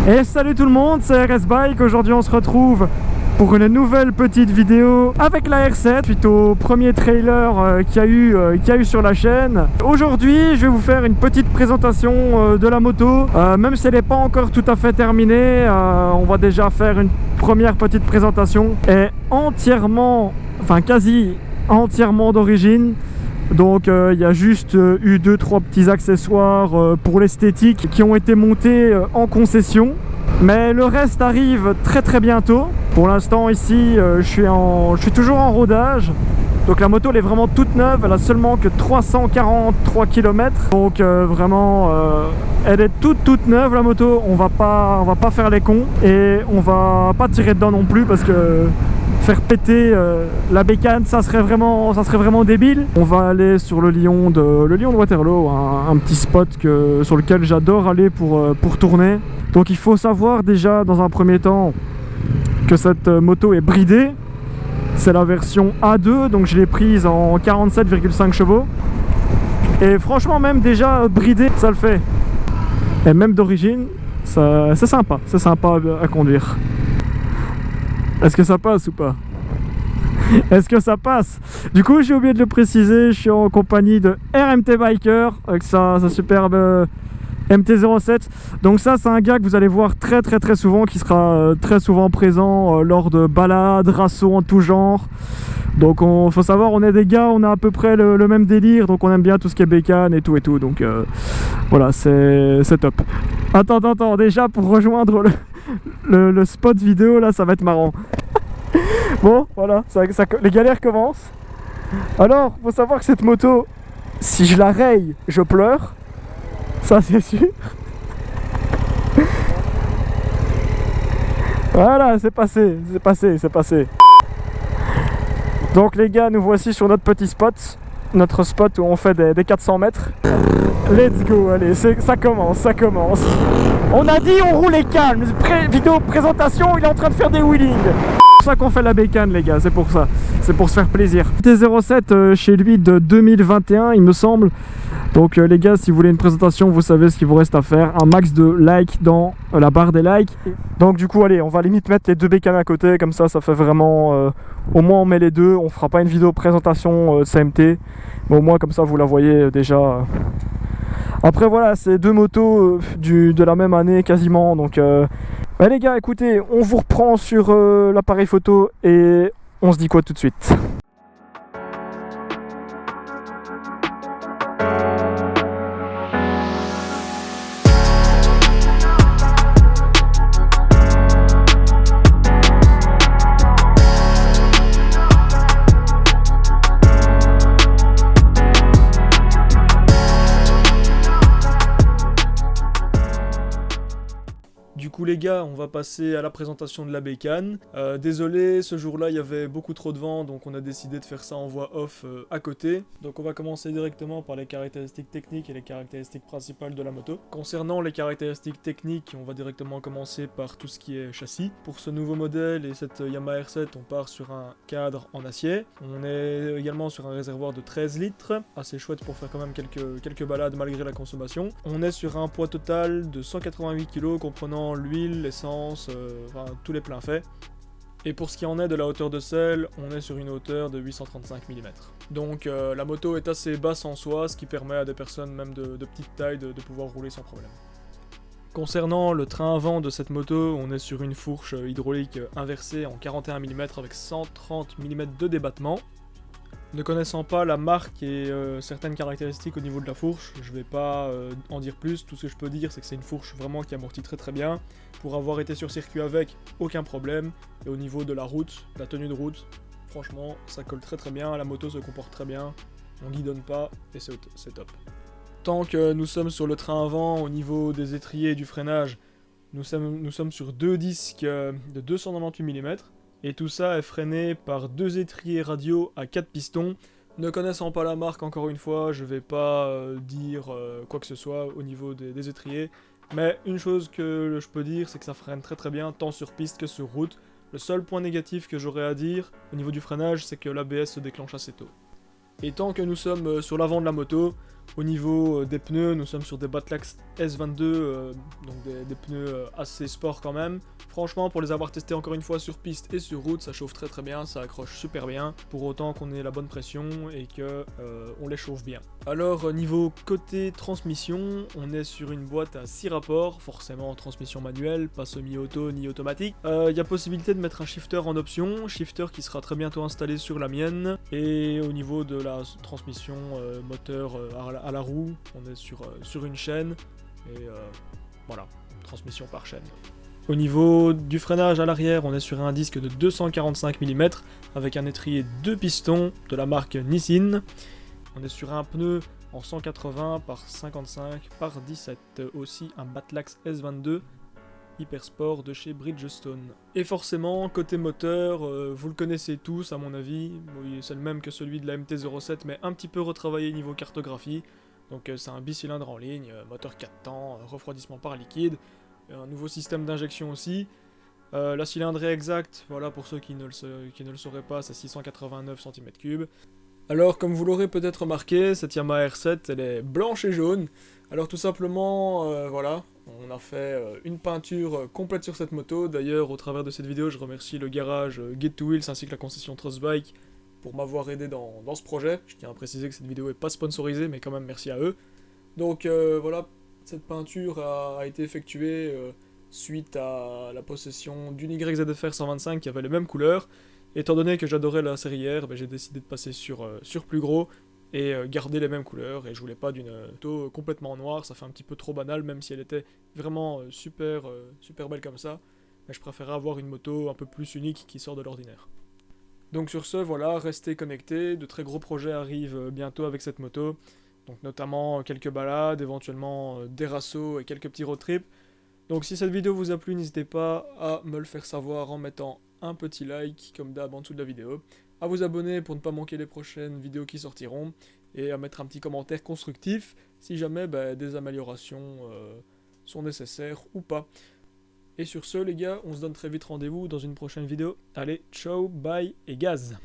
Et salut tout le monde, c'est RS Bike. Aujourd'hui on se retrouve pour une nouvelle petite vidéo avec la R7 suite au premier trailer qu'il y a eu sur la chaîne. Aujourd'hui je vais vous faire une petite présentation de la moto, même si elle n'est pas encore tout à fait terminée. On va déjà faire une première petite présentation. Elle est entièrement, enfin quasi entièrement d'origine. Donc il y a juste eu 2-3 petits accessoires pour l'esthétique qui ont été montés en concession. Mais le reste arrive très bientôt. Pour l'instant ici je suis toujours en rodage. Donc la moto elle est vraiment toute neuve, elle a seulement que 343 km. Donc vraiment elle est toute neuve la moto. On va pas faire les cons et on va pas tirer dedans non plus parce que faire péter la bécane ça serait vraiment débile. On va aller sur le Lion de Waterloo, un petit spot sur lequel j'adore aller pour tourner. Donc il faut savoir déjà dans un premier temps que cette moto est bridée. C'est la version A2, donc je l'ai prise en 47,5 chevaux. Et franchement même déjà bridée ça le fait. Et même d'origine c'est sympa à conduire. Est-ce que ça passe ou pas? Est-ce que ça passe? Du coup j'ai oublié de le préciser, je suis en compagnie de RMT Biker avec sa superbe MT-07. Donc ça c'est un gars que vous allez voir très souvent, qui sera très souvent présent lors de balades, rassauts en tout genre. Donc faut savoir, on est des gars, on a à peu près le même délire, donc on aime bien tout ce qui est bécane et tout. Donc voilà, c'est top. Attends, déjà pour rejoindre le spot vidéo là, ça va être marrant. Bon voilà, les galères commencent. Alors faut savoir que cette moto, si je la raye, je pleure. Ça c'est sûr. Voilà, c'est passé. Donc les gars, nous voici sur notre petit spot. Notre spot où on fait des 400 mètres. Let's go, allez, ça commence. On a dit on roulait calme. Vidéo présentation, il est en train de faire des wheelings. C'est pour ça qu'on fait la bécane les gars, c'est pour ça. C'est pour se faire plaisir. T07 chez lui de 2021 il me semble. Donc les gars, si vous voulez une présentation, vous savez ce qu'il vous reste à faire. Un max de likes dans la barre des likes. Donc du coup, allez, on va limite mettre les deux bécanes à côté. Comme ça fait vraiment... au moins on met les deux. On fera pas une vidéo présentation CMT. Mais au moins comme ça, vous la voyez déjà. Après voilà, c'est deux motos de la même année quasiment. Donc bah, les gars, écoutez, on vous reprend sur l'appareil photo. Et on se dit quoi tout de suite? Du coup les gars, on va passer à la présentation de la bécane. Désolé, ce jour-là il y avait beaucoup trop de vent, donc on a décidé de faire ça en voix off à côté. Donc on va commencer directement par les caractéristiques techniques et les caractéristiques principales de la moto. Concernant les caractéristiques techniques, on va directement commencer par tout ce qui est châssis. Pour ce nouveau modèle et cette Yamaha R7, on part sur un cadre en acier. On est également sur un réservoir de 13 litres, assez chouette pour faire quand même quelques balades malgré la consommation. On est sur un poids total de 188 kg comprenant l'huile, l'essence, enfin, tous les pleins faits. Et pour ce qui en est de la hauteur de selle, on est sur une hauteur de 835 mm. Donc la moto est assez basse en soi, ce qui permet à des personnes même de petite taille de pouvoir rouler sans problème. Concernant le train avant de cette moto, on est sur une fourche hydraulique inversée en 41 mm avec 130 mm de débattement. Ne connaissant pas la marque et certaines caractéristiques au niveau de la fourche, je vais pas en dire plus. Tout ce que je peux dire, c'est que c'est une fourche vraiment qui amortit très bien. Pour avoir été sur circuit avec, aucun problème. Et au niveau de la route, la tenue de route, franchement, ça colle très bien. La moto se comporte très bien, on guidonne pas et c'est top. Tant que nous sommes sur le train avant, au niveau des étriers et du freinage, nous sommes sur deux disques de 298 mm. Et tout ça est freiné par deux étriers radio à 4 pistons. Ne connaissant pas la marque, encore une fois, je vais pas dire quoi que ce soit au niveau des étriers. Mais une chose que je peux dire, c'est que ça freine très bien, tant sur piste que sur route. Le seul point négatif que j'aurais à dire au niveau du freinage, c'est que l'ABS se déclenche assez tôt. Et tant que nous sommes sur l'avant de la moto, Au niveau des pneus, nous sommes sur des Batlax S22, donc des pneus assez sport quand même. Franchement, pour les avoir testés encore une fois sur piste et sur route, ça chauffe très très bien, ça accroche super bien, pour autant qu'on ait la bonne pression et que on les chauffe bien. Alors niveau côté transmission, on est sur une boîte à 6 rapports, forcément transmission manuelle, pas semi-auto ni automatique. Il y a possibilité de mettre un shifter en option, shifter qui sera très bientôt installé sur la mienne. Et au niveau de la transmission moteur à la roue, on est sur une chaîne et voilà, transmission par chaîne. Au niveau du freinage à l'arrière, on est sur un disque de 245 mm avec un étrier 2 pistons de la marque Nissin. On est sur un pneu en 180 par 55 par 17, aussi un Batlax S22 Hypersport de chez Bridgestone. Et forcément, côté moteur, vous le connaissez tous à mon avis, oui, c'est le même que celui de la MT-07 mais un petit peu retravaillé niveau cartographie. Donc c'est un bicylindre en ligne, moteur 4 temps, refroidissement par liquide, un nouveau système d'injection aussi. La cylindrée exacte, voilà pour ceux qui ne le sauraient pas, c'est 689 cm3. Alors comme vous l'aurez peut-être remarqué, cette Yamaha R7 elle est blanche et jaune. Alors tout simplement, voilà, on a fait une peinture complète sur cette moto. D'ailleurs au travers de cette vidéo je remercie le garage Get2Wheels ainsi que la concession Trustbike pour m'avoir aidé dans ce projet. Je tiens à préciser que cette vidéo n'est pas sponsorisée mais quand même merci à eux. Donc voilà, cette peinture a été effectuée suite à la possession d'une YZF-R 125 qui avait les mêmes couleurs. Étant donné que j'adorais la série R, j'ai décidé de passer sur plus gros et garder les mêmes couleurs. Et je voulais pas d'une moto complètement noire, ça fait un petit peu trop banal, même si elle était vraiment super belle comme ça. Mais je préférais avoir une moto un peu plus unique qui sort de l'ordinaire. Donc sur ce, voilà, restez connectés, de très gros projets arrivent bientôt avec cette moto. Donc notamment quelques balades, éventuellement des rassos et quelques petits road trips. Donc si cette vidéo vous a plu, n'hésitez pas à me le faire savoir en mettant un petit like comme d'hab en dessous de la vidéo, à vous abonner pour ne pas manquer les prochaines vidéos qui sortiront, et à mettre un petit commentaire constructif si jamais des améliorations sont nécessaires ou pas. Et sur ce les gars, on se donne très vite rendez-vous dans une prochaine vidéo. Allez, ciao, bye et gaz!